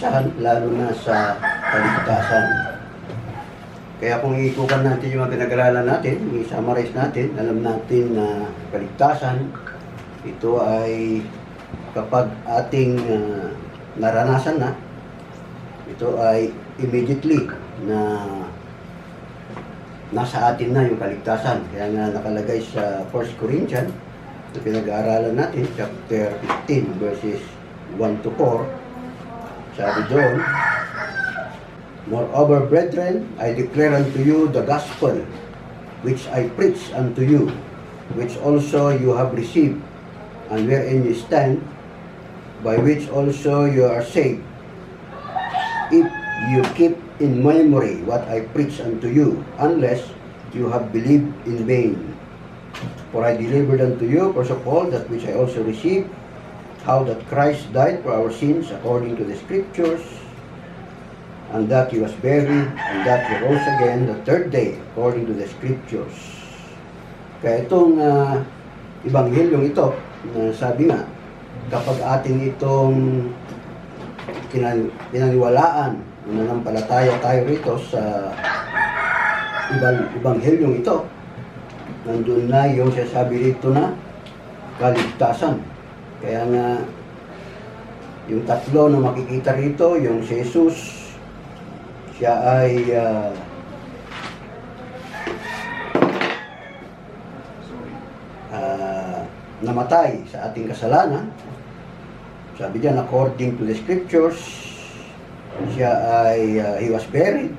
kapisahan, lalo na sa kaligtasan. Kaya kung iikukan natin yung mga pinag-aralan natin, i-summarize natin, alam natin na kaligtasan, ito ay kapag ating naranasan na, ito ay immediately na nasa atin na yung kaligtasan. Kaya nga nakalagay sa 1 Corinthians, na pinag-aaralan natin, chapter 15, verses 1 to 4, sabi doon, "Moreover, brethren, I declare unto you the gospel which I preach unto you, which also you have received, and wherein you stand, by which also you are saved, if you keep in memory what I preach unto you, unless you have believed in vain. For I delivered unto you, first of all, that which I also received, how that Christ died for our sins according to the Scriptures, and that He was buried, and that He rose again the third day according to the Scriptures." Kaya itong Ebanghelyo ito, sabi nga, kapag ating itong pinaniwalaan, nanampalataya tayo rito sa Ebanghelyo ito, nandun na yung sasabi rito na kaligtasan. Kaya nga, yung tatlo na makikita rito, yung si Jesus, siya ay namatay sa ating kasalanan. Sabi diyan, according to the Scriptures, siya ay He was buried,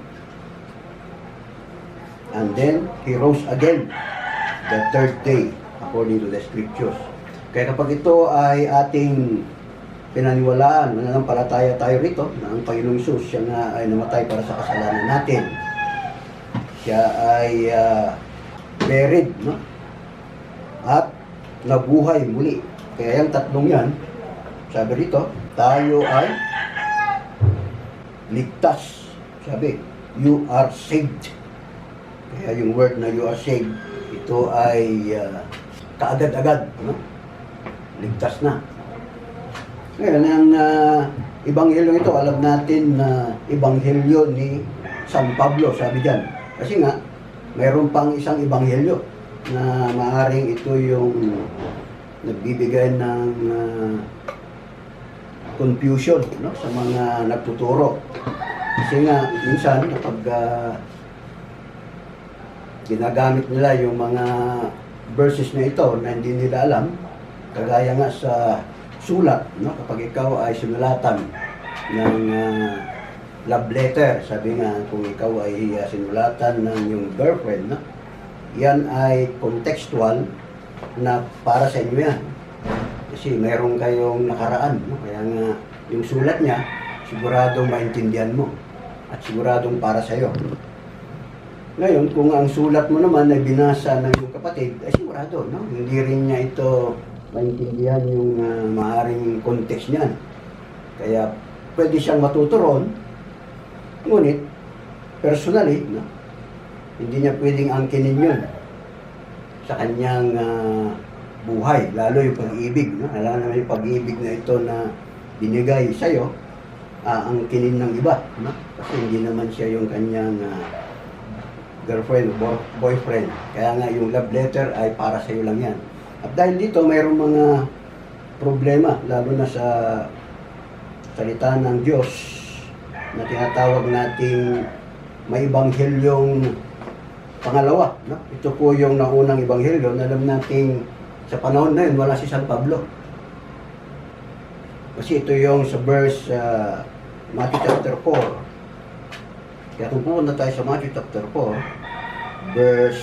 and then He rose again the third day according to the Scriptures. Kaya kapag ito ay ating pinaniwalaan, mananampalataya tayo rito na ang Panginoong Hesus siya nga ay namatay para sa kasalanan natin. Siya ay buried, no? At nabuhay muli. Kaya yung tatlong yan, sabi rito, tayo ay ligtas. Sabi, you are saved. Kaya yung word na you are saved, ito ay kaagad-agad, no? Ligtas na. Ngayon, ang Ebanghelyo ito, alam natin na Ebanghelyo ni San Pablo, sabi dyan. Kasi nga, mayroon pang isang Ebanghelyo na maaring ito yung nagbibigay ng confusion, no, sa mga nagtuturo. Kasi nga, minsan, kapag ginagamit nila yung mga verses na ito na hindi nila alam, kagaya nga sa sulat, no? Kapag ikaw ay sinulatan ng love letter, sabi nga kung ikaw ay sinulatan ng yung girlfriend, no? Yan ay contextual na para sa inyo yan. Kasi mayroon kayong nakaraan, no? Kaya nga yung sulat niya, siguradong maintindihan mo at siguradong para sa iyo. Ngayon, kung ang sulat mo naman ay binasa ng iyong kapatid, ay sigurado, no? Hindi rin niya ito maintindihan yung maaaring context niyan. Kaya pwede siyang matuturon, ngunit personally, no, hindi niya pwedeng angkinin yun sa kanyang buhay, lalo yung pag-ibig. No? Alam naman yung pag-ibig na ito na binigay sa'yo, angkinin ng iba. No? Kasi hindi naman siya yung kanyang girlfriend o boyfriend. Kaya nga yung love letter ay para sa'yo lang yan. At dahil dito, mayroong mga problema, lalo na sa salita ng Diyos na tinatawag nating may Ebanghelyong pangalawa. No? Ito po yung naunang Ebanghelyo na alam nating sa panahon na yun, wala si San Pablo. Kasi ito yung sa verse Matthew chapter 4. Kaya kung pupunta tayo sa Matthew chapter 4, verse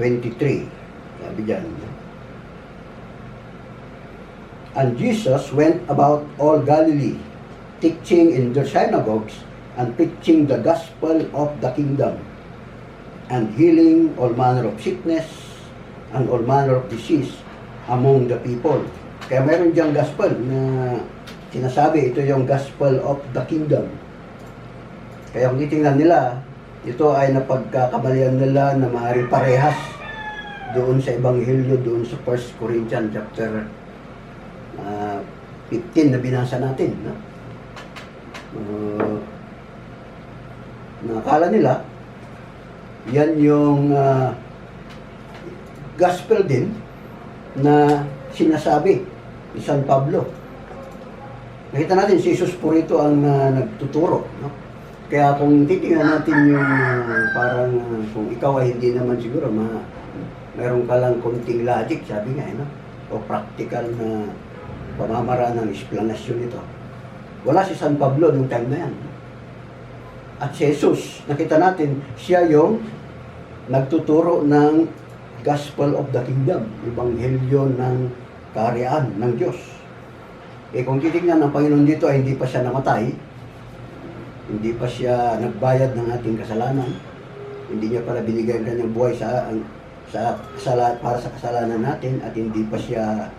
23. Sabi dyan, "And Jesus went about all Galilee, teaching in their synagogues, and preaching the gospel of the kingdom, and healing all manner of sickness, and all manner of disease among the people." Kaya mayroon diyang gospel na sinasabi, ito yung gospel of the kingdom. Kaya kung titingnan nila, ito ay napagkakamalian nila na maaaring parehas doon sa Ebanghelyo, doon sa 1 Corinthians chapter 15 na binasa natin. No? Na akala nila yan yung gospel din na sinasabi ni San Pablo. Nakita natin si Jesus po rito ang nagtuturo, no? Kaya kung titingnan natin yung parang kung ikaw ay hindi naman siguro meron ka lang konting logic, sabi nga, no? O practical na pamamaraan ng explanation nito. Wala si San Pablo nung time na yan. At si Jesus, nakita natin, siya yung nagtuturo ng Gospel of the Kingdom, Ebanghelyo ng kaharian ng Diyos. Kung titignan ng Panginoon dito ay hindi pa siya namatay, hindi pa siya nagbayad ng ating kasalanan, hindi niya pala binigay ang kanyang buhay para sa kasalanan natin, at hindi pa siya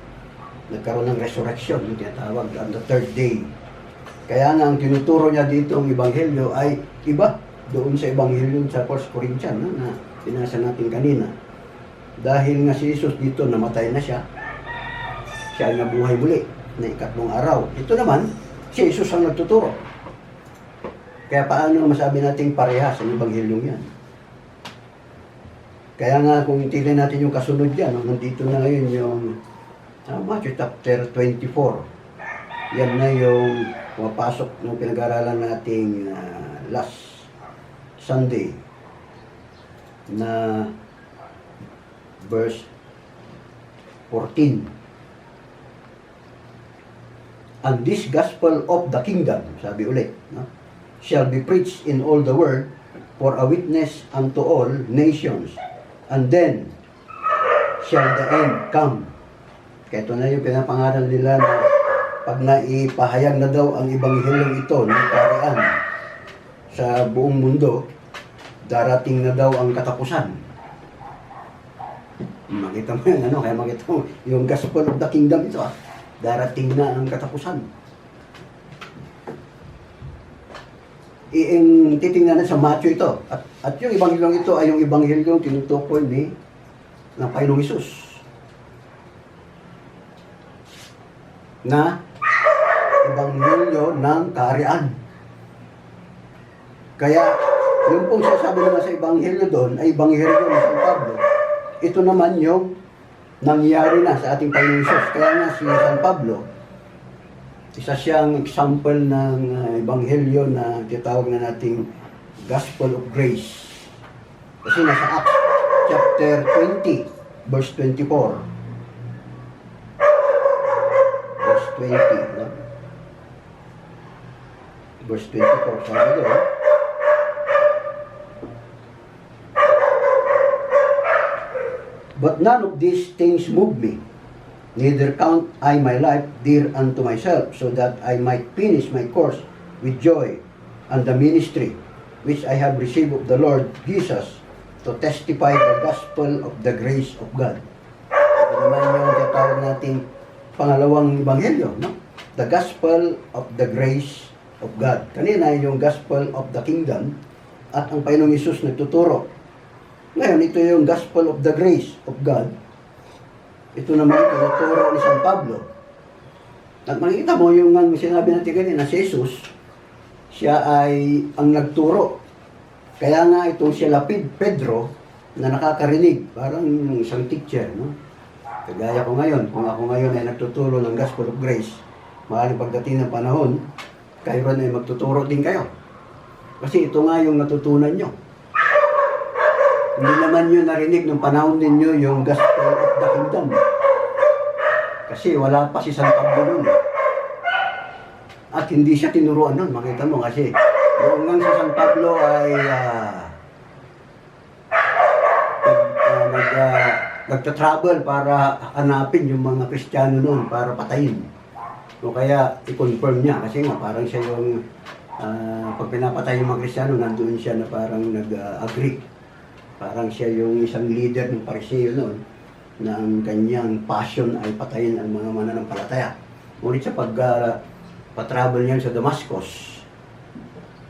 nagkaroon ng resurrection, yung tinatawag on the third day. Kaya nga ang tinuturo niya dito ang Ebanghelyo ay iba doon sa Ebanghelyo sa 1 Corinthians, no, na binasa natin kanina. Dahil nga si Jesus dito namatay na siya ay nabuhay muli na ikatlong araw. Ito naman, si Jesus ang nagtuturo. Kaya paano masabi nating parehas ang Ebanghelyong yan? Kaya nga kung titignan natin yung kasunod dyan, no, nandito na ngayon yung Matthew chapter 24. Yan na yung pumapasok ng pinag-aralan nating last Sunday na verse 14. And this gospel of the kingdom, sabi ulit, no, shall be preached in all the world for a witness unto all nations, and then shall the end come. Kaya ito na yung pinapangaral nila na pag naipahayag na daw ang Ebanghelyong ito ng kaharian sa buong mundo, darating na daw ang katapusan. Makita mo yan, kaya makita mo yung gospel of the kingdom ito, darating na ang katapusan. Titingnan na sa Matthew ito, at yung Ebanghelyong ito ay yung Ebanghelyong tinutukoy ng Panginoong Hesus na Ebanghelyo ng kaharian. Kaya, yung pong sasabi naman sa Ebanghelyo doon ay Ebanghelyo ng San Pablo. Ito naman yung nangyari na sa ating Panginoong Hesus. Kaya nga si San Pablo, isa siyang example ng Ebanghelyo na tinatawag na nating Gospel of Grace. Kasi nasa Acts chapter 20, verse 24. Verse 20, no? Verse 24, sabi doon, but none of these things move me, neither count I my life dear unto myself, so that I might finish my course with joy and the ministry which I have received of the Lord Jesus, to testify the gospel of the grace of God. Ito naman yung tatawag nating pangalawang Ebanghelyo, no? The gospel of the grace of God. Kanina yung gospel of the kingdom, at ang Panginoong Hesus nagtuturo. Ngayon, ito yung gospel of the grace of God. Ito naman tinuturo ni San Pablo. At makikita mo yung sinabi natin kanina, si Jesus, siya ay ang nagturo. Kaya nga itong si Pedro na nakakarinig, parang isang teacher, no? Kagaya ko ngayon, kung ako ngayon ay nagtuturo ng gospel of grace, maaaring pagdating ng panahon, kayo rin ay magtuturo din kayo. Kasi ito nga yung natutunan nyo. Hindi naman nyo narinig nung panahon ninyo yung gospel of the kingdom. Kasi wala pa si San Pablo nun. At hindi siya tinuruan nun, makita mo kasi yung nga si San Pablo ay nagta-travel para hanapin yung mga Kristiyano noon para patayin. O kaya i-confirm niya kasi nga parang siya yung pag pinapatay yung mga Kristiyano, nandoon siya na parang nag-agree. Parang siya yung isang leader ng Pariseo noon na ang kanyang passion ay patayin ang mga mananampalataya. Ngunit sa pag-travel niya sa Damascus,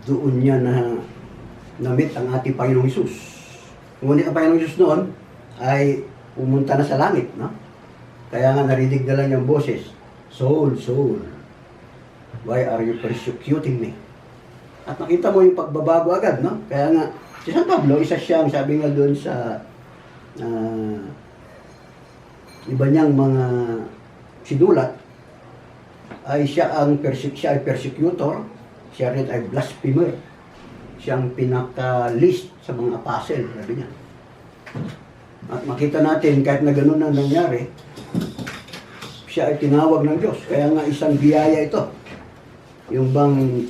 doon niya na-meet ang ating Panginoong Hesus. Ngunit ang Panginoong Hesus noon ay pumunta na sa langit, no? Kaya nga narinig na lang yung boses, Saul, Saul, why are you persecuting me? At nakita mo yung pagbabago agad, no? Kaya nga, si San Pablo, isa siyang, sabi nga doon sa iba niyang mga sinulat, ay siya ay persecutor, siya rin ay blasphemer. Siyang pinaka-list sa mga apostle, sabi niya. At makita natin, kahit na gano'n na nangyari, siya ay tinawag ng Diyos. Kaya nga isang biyaya ito. Yung bang,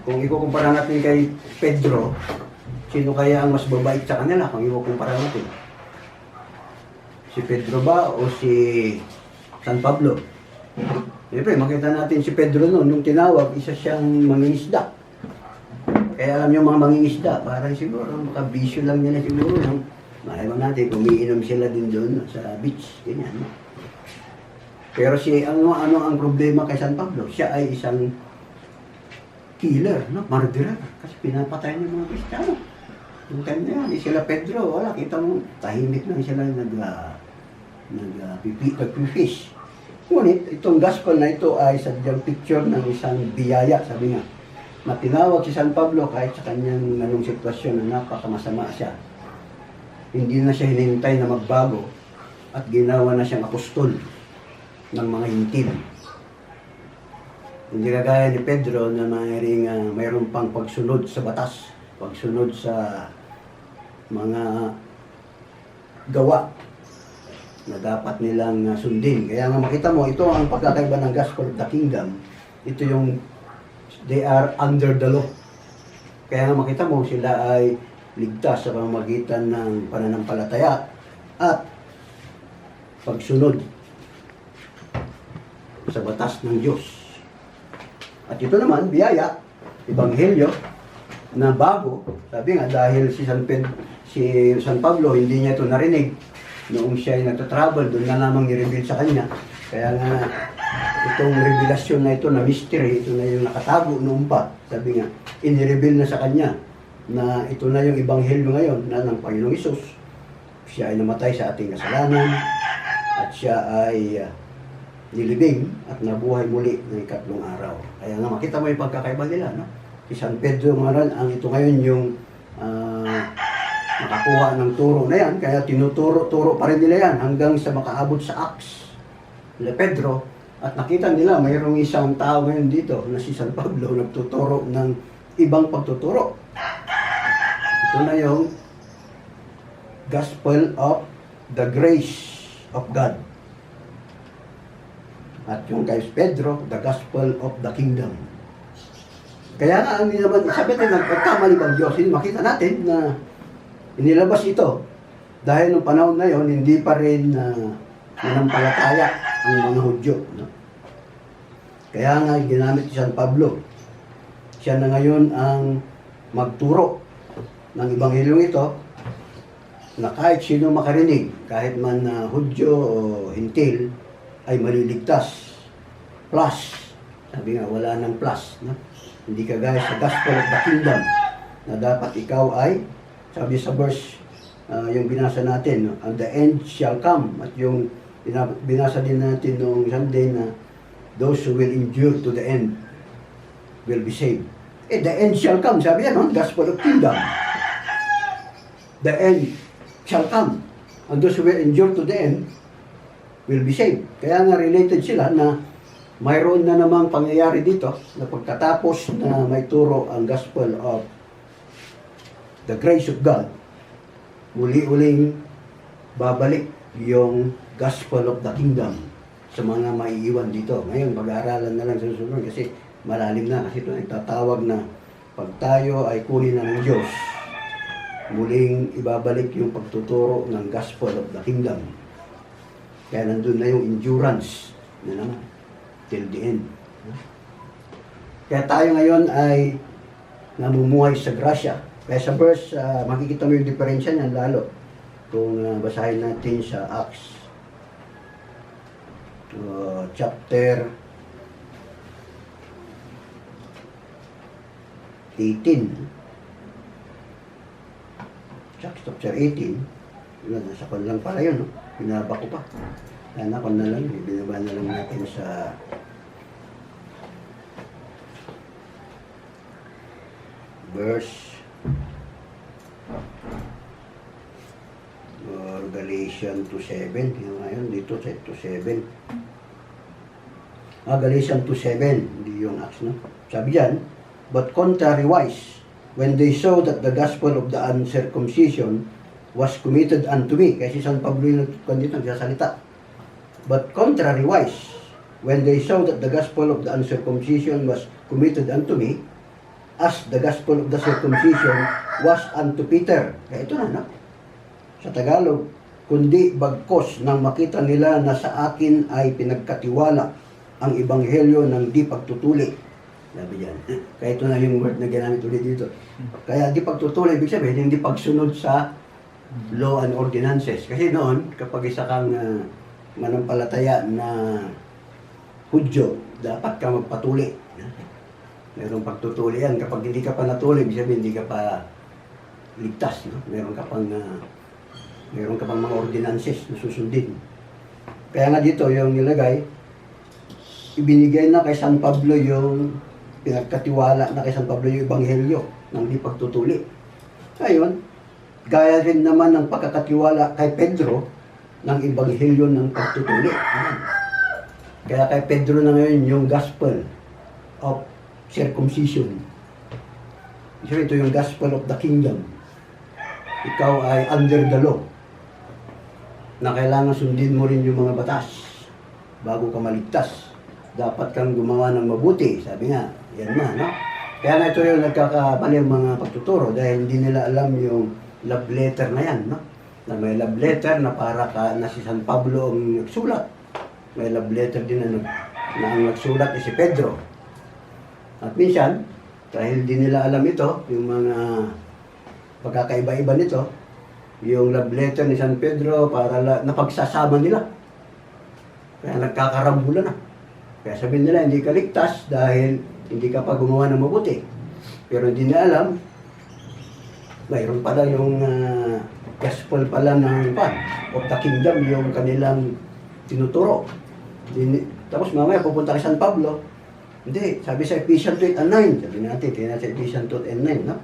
kung ikukumpara natin kay Pedro, sino kaya ang mas babait sa kanila kung ikukumpara natin? Si Pedro ba o si San Pablo? Siyempre, makita natin si Pedro noon, nung tinawag, isa siyang mangingisda. Kaya alam niyo mga mangingisda, parang siguro, makabisyo lang niya na siguro. Malaman natin, umiinom sila din doon sa beach, ganyan. No? Pero si ano ang problema kay San Pablo? Siya ay isang killer, no? Murderer. Kasi pinapatay niya mga Kristiyano. Yung time na yan, sila Pedro, wala, kita mo, tahimik lang sila nag-fish. Ngunit, itong gospel na ito ay sadyang picture ng isang biyaya, sabi nga, na tinawag si San Pablo kahit sa kanyang anong sitwasyon na napakamasama siya. Hindi na siya hinintay na magbago at ginawa na siyang apostol ng mga hintil. Hindi kagaya ni Pedro na mayroon pang pagsunod sa batas, pagsunod sa mga gawa na dapat nilang sundin. Kaya nga makita mo, ito ang pagkakaiba ng gospel of the kingdom. Ito yung, they are under the law. Kaya nga makita mo, sila ay ligtas sa pamamagitan ng pananampalataya at pagsunod sa batas ng Diyos. At ito naman, biyaya, ebanghelyo, na bago, sabi nga, dahil si San Pablo, hindi niya ito narinig, noong siya ay nagtatravel, doon na lamang ni-reveal sa kanya. Kaya nga, itong revelasyon na ito, na mystery, ito na yung nakatago noon pa. Sabi nga, in-reveal na sa kanya, na ito na yung ebanghelyo ngayon, na ng Panginoong Hesus. Siya ay namatay sa ating kasalanan, at siya ay nilibing at nabuhay muli ng ikatlong araw. Kaya nga makita mo yung pagkakaiba nila, no? Si San Pedro ngayon, ang ito ngayon yung nakakuha ng turo na yan, kaya tinuturo-turo pa rin nila yan hanggang sa makaabot sa Acts nila Pedro, at nakita nila mayroong isang tao ngayon dito na si San Pablo nagtuturo ng ibang pagtuturo. Ito na yung Gospel of the Grace of God. At yung kay Pedro, the Gospel of the Kingdom. Kaya nga, hindi naman, sabi natin, nagkamali bang Diyos? Makita natin na inilabas ito. Dahil nung panahon na yon, hindi pa rin nanampalataya ang mga Hudyo. No? Kaya nga, ginamit si San Pablo. Siya na ngayon ang magturo ng Ebanghelyong ito, na kahit sino makarinig, kahit man Hudyo o Hintil, ay maliligtas. Plus, sabi nga, wala ng plus. No? Hindi kagaya sa Gospel of the Kingdom, na dapat ikaw ay, sabi sa verse, yung binasa natin, no? And the end shall come. At yung binasa din natin noong Sunday na those who will endure to the end will be saved. The end shall come. Sabi yan, no? Gospel of Kingdom. The end shall come. And those who will endure to the end will be saved. Kaya nga related sila na mayroon na namang pangyayari dito na pagkatapos na may turo ang Gospel of the Grace of God, uli-uling babalik yung Gospel of the Kingdom sa mga maiiwan dito. Ngayon, pag-aaralan na lang sa susunod kasi malalim na. Kasi ito nagtatawag na pag tayo ay kunin ng Diyos, muling ibabalik yung pagtuturo ng Gospel of the Kingdom. Kaya nandun na yung endurance na naman till the end. Kaya tayo ngayon ay namumuhay sa grasya. Kaya sa verse, makikita mo yung diferensya niyan lalo kung basahin natin sa Acts chapter 18. Chapter 18. Nasa kon lang pala yun, no? Pinaba ko pa. Anak ko na lang, binaba na lang natin sa verse or Galatians 2:7. Yung ngayon dito sa 2:7. Galatians 2:7, hindi yung Acts, no? Sabi diyan, but contrariwise, when they saw that the gospel of the uncircumcision was committed unto me, kasi San Pablo yung dito nagsasalita. But contrariwise, when they saw that the gospel of the uncircumcision was committed unto me, as the gospel of the circumcision was unto Peter. Kaya ito na, no? Sa Tagalog, kundi bagkos nang makita nila na sa akin ay pinagkatiwala ang ebanghelyo ng di pagtutuli. Sabi yan. Kaya ito na yung word na ginamit ulit dito. Kaya di pagtutuli, ibig sabihin, hindi pagsunod sa law and ordinances. Kasi noon, kapag isa kang manampalataya na Hudyo, dapat ka magpatuli. Merong pagtutuli yan. Kapag hindi ka pa natuli, ibig sabihin, hindi ka pa ligtas. No? Meron ka pang mga ordinances na susundin. Kaya nga dito, yung nilagay, ibinigay na kay San Pablo yung pinagkatiwala na kay San Pablo yung ebanghelyo ng di pagtutuli. Ngayon, gaya rin naman ng pagkakatiwala kay Pedro ng ebanghelyo ng pagtutuli. Kaya kay Pedro na ngayon yung gospel of circumcision. So ito yung gospel of the kingdom. Ikaw ay under the law na kailangan sundin mo rin yung mga batas bago ka maligtas. Dapat kang gumawa ng mabuti. Sabi nga, yan na, no? Kaya na ito yung nagkakamali ang mga pagtuturo dahil hindi nila alam yung love letter na yan, no? Na may love letter na para na si San Pablo ang nagsulat. May love letter din na ang nagsulat ay si Pedro. At minsan, dahil hindi nila alam ito, yung mga pagkakaiba-iba nito, yung love letter ni San Pedro para napagsasama nila. Kaya nagkakarambulan na. Kaya sabihin nila, hindi ka ligtas dahil hindi ka pa gumawa ng mabuti. Pero hindi na alam, mayroon pala yung gospel pala ng of the kingdom, yung kanilang tinuturo. Tapos mamaya pupunta kay San Pablo, hindi, sabi sa Ephesians 2:8 and 9, sabi natin, tingnan sa Ephesians 2:8 and 9, no?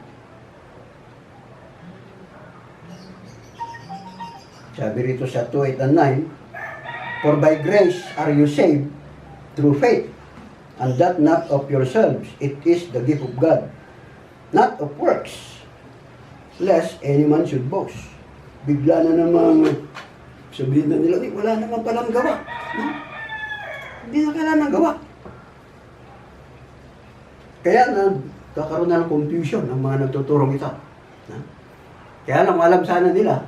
Sabi rito sa 2:8 and 9, for by grace are you saved through faith, and that not of yourselves, it is the gift of God, not of works, lest any man should boast. Bigla na namang sabihin na nila, wala naman palang gawa. No? Hindi na kailangan gawa. Kaya kakaroon na ng confusion ng mga nagtuturong ito. No? Kaya lang alam sana nila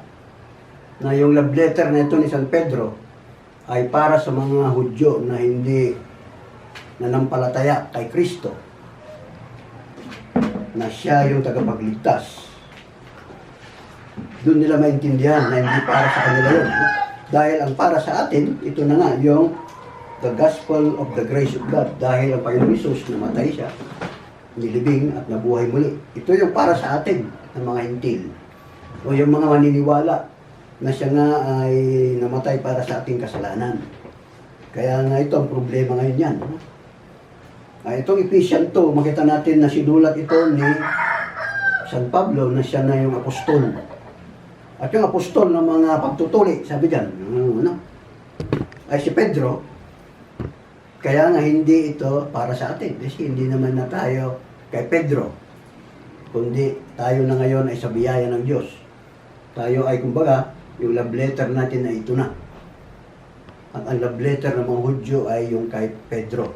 na yung love letter na ito ni San Pedro ay para sa mga Hudyo na hindi nanampalataya kay Kristo, na siya yung tagapagligtas. Doon nila maintindihan na hindi para sa kanila yun. Dahil ang para sa atin, ito na nga, yung the gospel of the grace of God. Dahil ang Panginoon Jesus, namatay siya, nilibing at nabuhay muli. Ito yung para sa atin, ng mga hintil. O yung mga maniniwala na siya nga ay namatay para sa ating kasalanan. Kaya nga ito ang problema ngayon yan. Itong Ephesians 2, makita natin na sinulat ito ni San Pablo na siya na yung apostol. At yung apostol ng mga pagtutuli, sabi dyan, ay si Pedro. Kaya nga hindi ito para sa atin. Kasi hindi naman na tayo kay Pedro. Kundi tayo na ngayon ay sa biyaya ng Diyos. Tayo ay kumbaga, yung love letter natin ay ito na. At ang love letter ng mga Hudyo ay yung kay Pedro.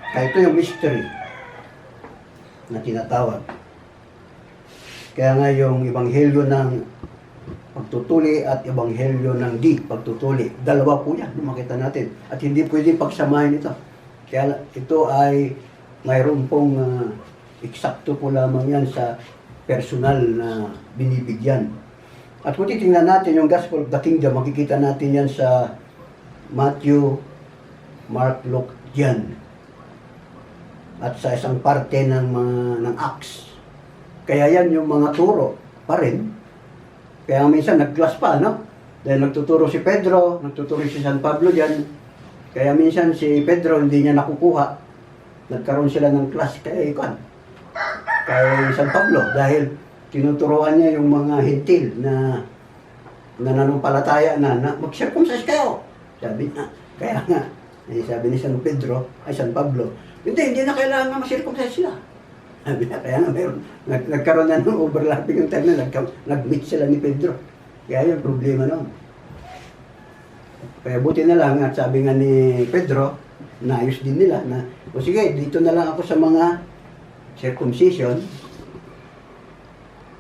Kaya ito yung mystery na tinatawag. Kaya nga yung ebanghelyo ng pagtutuli at ebanghelyo ng di pagtutuli, dalawa po yan, makita natin. At hindi pwede pagsamahin ito. Kaya ito ay mayroon pong eksakto po lamang yan sa personal na binibigyan. At kung titingnan natin yung Gospel of the Kingdom, makikita natin yan sa Matthew, Mark, Luke, John. At sa isang parte ng Acts. Kaya yan yung mga turo pa rin. Kaya minsan nag-class pa, no? Dahil nagtuturo si Pedro, nagtuturo si San Pablo dyan. Kaya minsan si Pedro hindi niya nakukuha. Nagkaroon sila ng class. Kaya ikaw, kay San Pablo dahil tinuturuan niya yung mga hintil na nananampalataya na mag-circumcise kayo. Sabi niya, kaya nga, sabi ni San Pedro, ay San Pablo, hindi na kailangan na mag-circumcise sila. Sabi niya, kaya nga mayroon, nagkaroon na ng overlapping yung time na nag-meet sila ni Pedro. Kaya yung problema noon. Kaya buti na lang at sabi nga ni Pedro, naayos din nila na, o sige, dito na lang ako sa mga circumcision,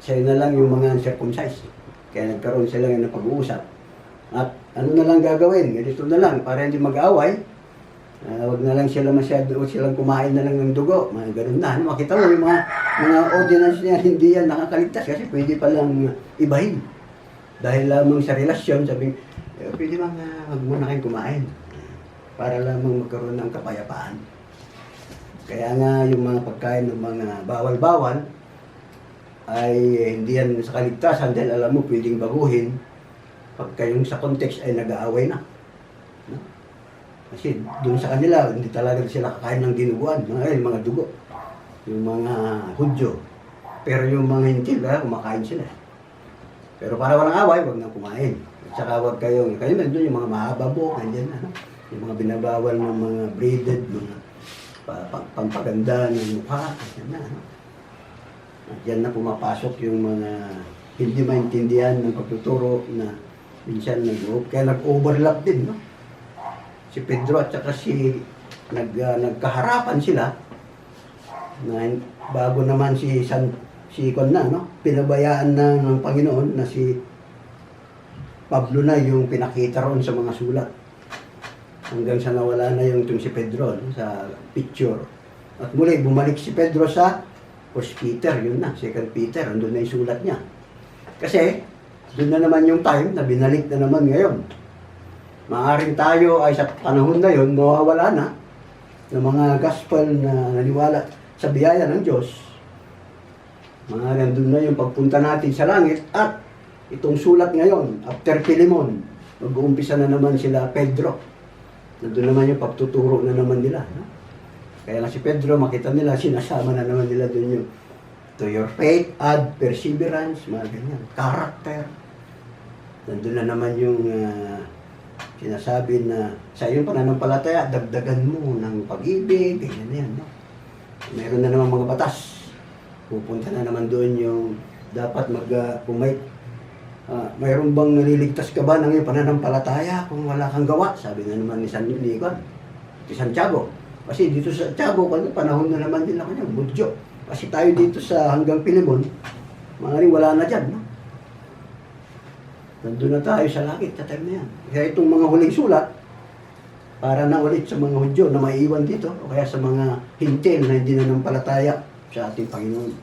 sa'yo na lang yung mga uncircumcised. Kaya nagkaroon sila ng pag-uusap. At ano na lang gagawin? Ganito na lang, para hindi mag-away. Wag na lang sila masyado, o silang kumain na lang ng dugo. Mga ganun na. Ano, makita mo yung mga ordinance niya, hindi yan nakakaligtas. Kasi pwede palang ibahin. Dahil lamang sa relasyon, sabi, pwede bang wag muna kayong kumain. Para lamang magkaroon ng kapayapaan. Kaya nga yung mga pagkain ng mga bawal-bawal, ay hindi yan sa kaligtasan dahil alam mo pwedeng baguhin pagka yung sa context ay nag-aaway na. No? Kasi doon sa kanila, hindi talaga sila kakain ng dinuguan, mga dugo, yung mga Hudyo. Pero yung mga hintil, kumakain sila. Pero para walang away, wag na kumain. At saka wag kayo doon yung mga mahaba buhok, nandiyan na. Yung mga binabawal ng mga braided, mga pampaganda ng mukha, yan na. At yan na pumapasok yung mga hindi maintindihan ng pagtuturo na minsan kaya nag-overlap din, no? Si Pedro at saka nagkaharapan sila na bago naman si Kon na, no? Pinabayaan na ng Panginoon na si Pablo na yung pinakita roon sa mga sulat. Hanggang sa nawala na yung si Pedro, no? Sa picture. At muli, bumalik si Pedro sa First Peter, yun na, Second Peter, andun na yung sulat niya. Kasi, doon na naman yung time na binalik na naman ngayon. Maaring tayo ay sa panahon na yun, mawawala na ng mga gospel na naniwala sa biyaya ng Diyos. Maaring doon na yung pagpunta natin sa langit at itong sulat ngayon, after Philemon, mag-uumpisa na naman sila Pedro. Doon naman yung pagtuturo na naman nila, no? Kaya nga si Pedro, makita nila, sinasama na naman nila doon yung to your faith, add perseverance, mga ganyan, character. Nandun na naman yung sinasabi na sa iyong pananampalataya, dagdagan mo ng pag-ibig, ganyan yan, no? Meron na naman mga batas. Pupunta na naman doon yung dapat mayroon bang naliligtas ka ba ng iyong pananampalataya kung wala kang gawa? Sabi na naman ni Santiago. Kasi dito sa Tiago, panahon na naman din na kanya, budyo. Kasi tayo dito sa hanggang Philemon, maaaring wala na dyan, no? Nandun na tayo sa langit, sa time na yan. Kaya itong mga huling sulat, para na ulit sa mga Hudyo na maiwan dito, o kaya sa mga hintil na hindi nanampalataya sa ating Panginoon.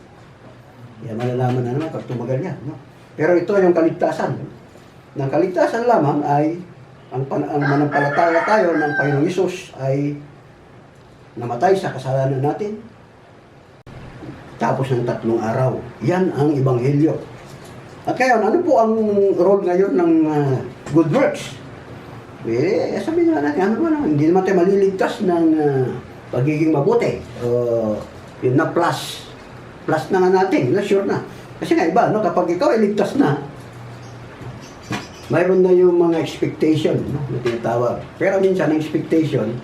Kaya malalaman na naman pag tumagal yan, no? Pero ito yung kaligtasan. Ng kaligtasan lamang ay, ang manampalataya tayo ng Panginoong Hesus ay namatay sa kasalanan natin tapos ng 3 araw. Yan ang Ebanghelyo. At kaya, ano po ang role ngayon ng good works? Sabihin naman natin, ano ba naman? Hindi naman tayo maliligtas ng pagiging mabuti. Yun na plus na nga natin, sure na. Kasi nga iba, no? Kapag ikaw ay ligtas na, mayroon na yung mga expectation, no? Na tinatawag. Pero minsan, ang expectation,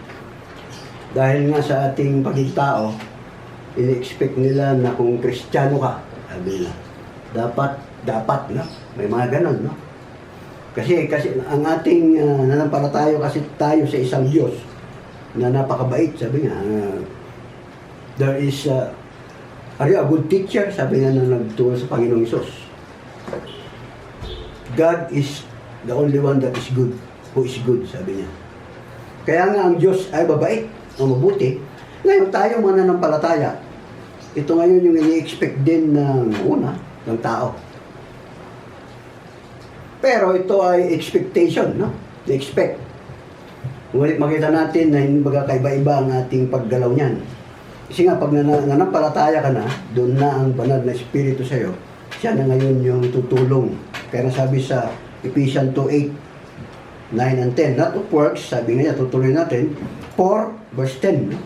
dahil nga sa ating pagkitao, ini-expect nila na kung Kristiyano ka, sabi nila, dapat, no? May mga ganon, no? Kasi ang ating nanampalataya kasi tayo sa isang Diyos na napakabait, sabi nga, are you a good teacher? Sabi nga na nagturo sa Panginoong Hesus. God is the only one that is good, who is good, sabi niya. Kaya nga ang Diyos ay babait, ang mabuti. Ngayon tayo mga nanampalataya, ito ngayon yung ini-expect din ng ng tao. Pero ito ay expectation, no? I-expect. Ngunit makita natin na hindi magkakaiba-iba ang ating paggalaw niyan. Kasi nga, pag nanampalataya ka na, doon na ang banal na Espiritu sa'yo, siya na ngayon yung tutulong. Kaya sabi sa Ephesians 2:8, 9 and 10, not of works, sabi nga niya, tutuloy natin, for, verse 10, no?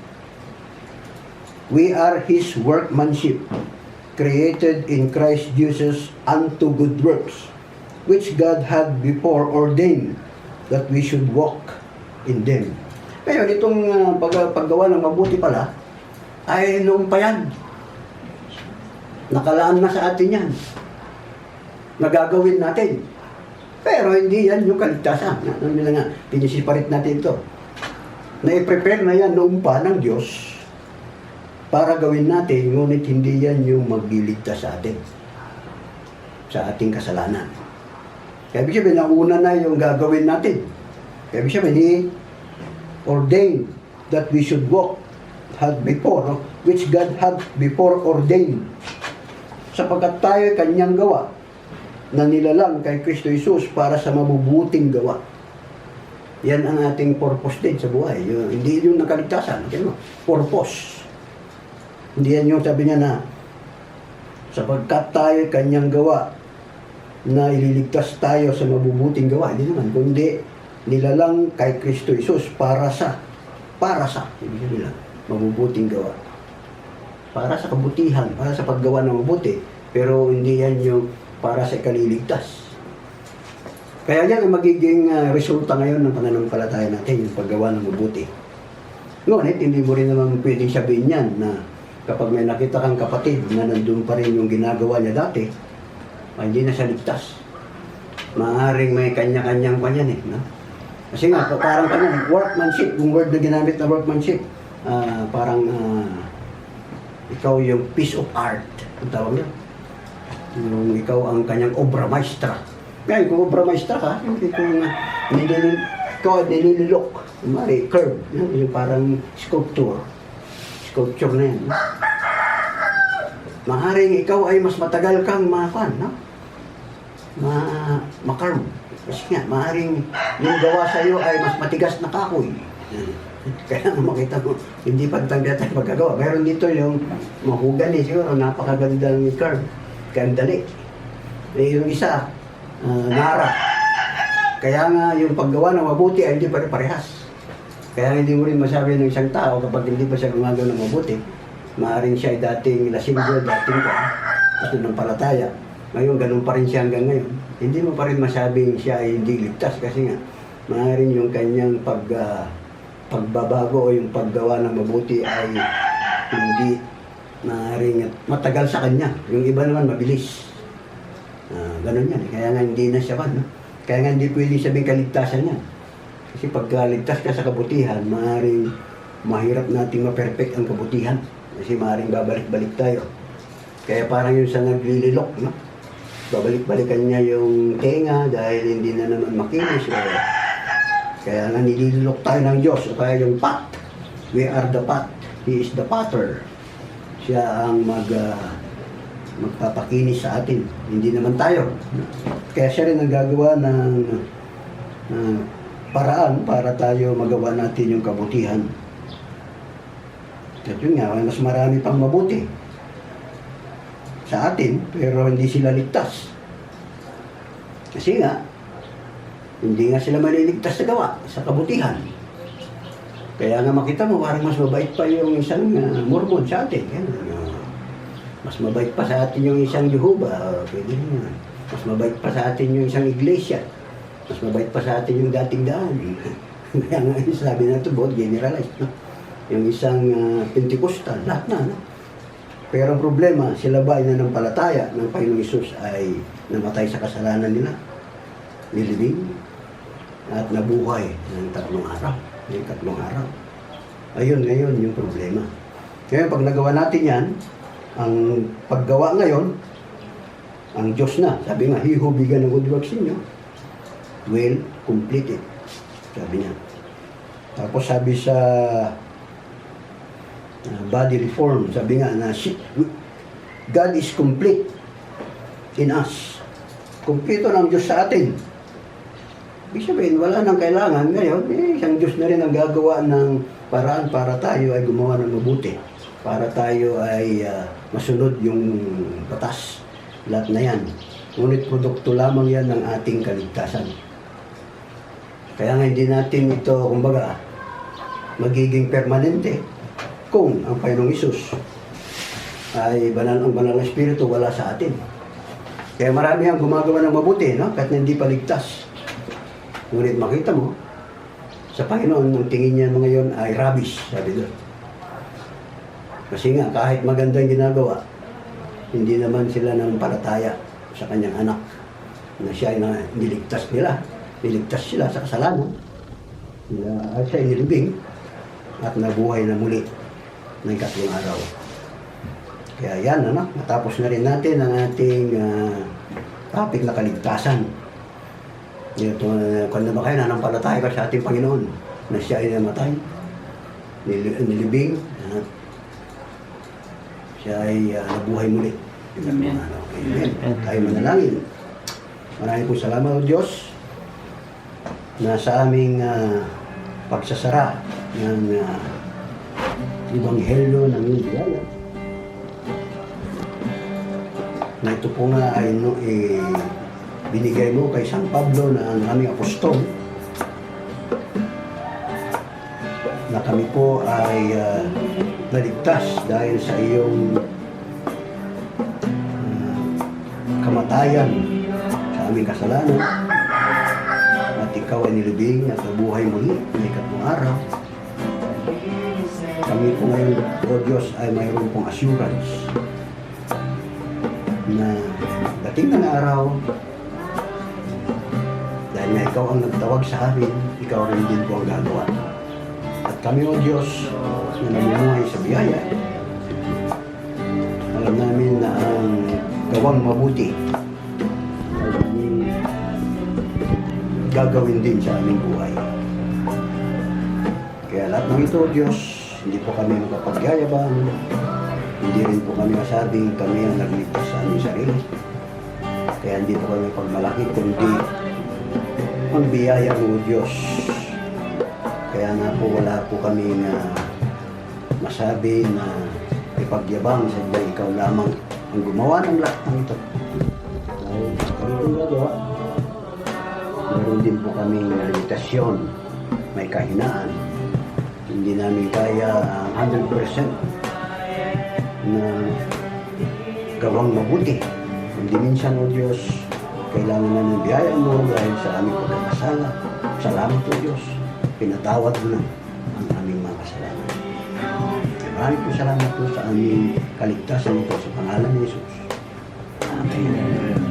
We are His workmanship, created in Christ Jesus unto good works, which God had before ordained that we should walk in them. Ngayon, itong paggawa ng mabuti pala, ay noong pa yan. Nakalaan na sa atin yan. Nagagawin natin. Pero hindi yan yung kaligtasan. Ano nila nga, pinisiparit natin ito. Na-prepare na yan noong pa ng Diyos para gawin natin, ngunit hindi yan yung magliligtas sa atin. Sa ating kasalanan. Kaya ibig sabihin, nauna na yung gagawin natin. Kaya ibig sabihin, He ordained that we should walk had before, which God had before ordained. Sapagkat tayo kanyang gawa na nilalang kay Kristo Jesus para sa mabubuting gawa. Yan ang ating purpose din sa buhay. Hindi yung nakaligtasan. Purpose. Hindi yan yung sabi niya na sapagkat tayo kanyang gawa na ililigtas tayo sa mabubuting gawa. Hindi naman. Kundi nilalang kay Kristo Jesus para sa ibig sabihin mabubuting gawa. Para sa kabutihan, para sa paggawa ng mabuti. Pero hindi yan yung para sa ikaliligtas. Kaya yan ang magiging resulta ngayon ng pananampalataya natin, yung paggawa ng mabuti. Ngunit, hindi mo rin naman pwedeng sabihin yan na kapag may nakita kang kapatid na nandun pa rin yung ginagawa niya dati, ay hindi na siya ligtas. Maaaring may kanya-kanyang pa yan no? Kasi nga, parang workmanship, yung word na ginamit na workmanship, parang ikaw yung piece of art, ang tawag niya. Yung ikaw ang kanyang obra maestra. Ngayon, kung obra maestra ka, ikaw nililok, curve, yung parang sculpture na yan. Maaaring ikaw ay mas matagal kang makarve. Kasi nga, maaaring yung gawa sa iyo ay mas matigas na kahoy. Kaya makita mo, hindi pagtangga tayo magkagawa. Meron dito yung mahugani siguro, napakagandang curve. Kandali. Yung isa, nara. Kaya nga yung paggawa ng mabuti ay hindi pare-parehas. Kaya hindi mo rin masabi ng isang tao kapag hindi pa siya gumagawa ng mabuti, maaaring siya ay dating lasinggo, dating gusto ng palataya. Ngayon, ganun pa rin siya hanggang ngayon. Hindi mo pa rin masabing siya ay hindi ligtas kasi nga, maaaring yung kanyang pagbabago o yung paggawa ng mabuti ay hindi maaaring matagal sa kanya. Yung iba naman mabilis. Ganun yan. Kaya nga hindi na siya no? Kaya nga hindi pwede sabihin kaligtasan yan. Kasi pagka ligtas ka sa kabutihan, maaaring mahirap nating ma-perfect ang kabutihan. Kasi maaaring babalik-balik tayo. Kaya parang yung sa naglililok, no? Babalik-balikan niya yung tenga dahil hindi na naman makinis. Kaya nga nilililok tayo ng Diyos. O kaya yung pot. We are the pot. He is the potter. Siya ang magpapakinis sa atin. Hindi naman tayo. Kaya siya rin ang gagawa ng paraan para tayo magawa natin yung kabutihan. At yun nga, mas marami pang mabuti sa atin, pero hindi sila ligtas. Kasi nga, hindi nga sila maliligtas sa gawa, sa kabutihan. Kaya nga makita mo, parang mas mabait pa yung isang Mormon sa atin. Mas mabait pa sa atin yung isang Jehovah. Pwede rin. Mas mabait pa sa atin yung isang iglesia. Mas mabait pa sa atin yung dating daan. Kaya nga sabi na ito, both generalized. No? Yung isang Pentecostal, lahat na. No? Pero ang problema, sila ba ay nanampalataya ng Panginoong Hesus ay namatay sa kasalanan nila, nilibing, at nabuhay ng 3 araw. Yung 3 araw. Ayun ngayon yung problema. Kaya pag nagawa natin yan, ang paggawa ngayon, ang Diyos na, sabi nga, He who began a good works in you will complete it. Sabi niya. Tapos sabi sa body reform, sabi nga na God is complete in us. Kumpleto ng Diyos sa atin. Ibig sabihin, wala nang kailangan ngayon, isang Diyos na rin ang gagawa ng paraan para tayo ay gumawa ng mabuti. Para tayo ay masunod yung batas. Lahat na yan. Ngunit produkto lamang yan ng ating kaligtasan. Kaya nga hindi natin ito, kumbaga, magiging permanente kung ang Panginoong Hesus ay ang banal na espiritu wala sa atin. Kaya marami ang gumagawa ng mabuti, no? Kahit hindi pa ligtas. Ngunit makita mo, sa Panginoon, ang tingin niya mga yon ay rubbish, sabi doon. Kasi nga, kahit maganda yung ginagawa, hindi naman sila nanampalataya sa kanyang anak na siya ay niligtas nila. Niligtas sila sa kasalanan. Siya ay nilibing at nabuhay na muli ng 3 araw. Kaya yan, natapos na rin natin ang ating topic na kaligtasan. Kung na ba kayo nanampalataya ka sa ating Panginoon na siya ay namatay, nilibing, siya ay nabuhay muli. Amen. Amen. Tayo manalangin. Maraming po salamat o Diyos na sa aming pagsasara ng Ebanghelyo ng iyong biyaya. Na ito po nga ay binigay mo kay San Pablo na ang aming apostol na kami po ay naligtas dahil sa iyong kamatayan sa aming kasalanan at ikaw ay nilibing at nabuhay muli ng 3 araw. Kami po ngayon, O Diyos, ay mayroon pong assurance na dating ng araw, dahil na ikaw ang nagtawag sa amin, ikaw rin din po ang gagawa. At kami, O Diyos, na namumuhay sa biyaya, alam namin na ang gawang mabuti ay aming gagawin din sa aming buhay. Kaya lahat ng ito, O Diyos, hindi po kami makapagyayabang, hindi rin po kami masabing kami ang nagligtas sa aming sarili. Kaya hindi po kami pagmalaki, kundi ang biyaya mo, Diyos. Kaya nga po wala po kami na masabi na ipagyabang sa Diyos, ikaw lamang ang gumawa ng lahat ng ito. Dahil kami itong gagawa, meron din po kaming limitasyon, may kahinaan. Hindi namin kaya 100% na gawang mabuti. Hindi minsan, O Diyos, kailangan namin biyaya mo dahil sa aming pagkakasala. Salamat, O Diyos. Pinatawad mo na ang aming mga kasalanan. Maraming po salamat po sa aming kaligtasan ito sa pangalan ni Jesus. Amen.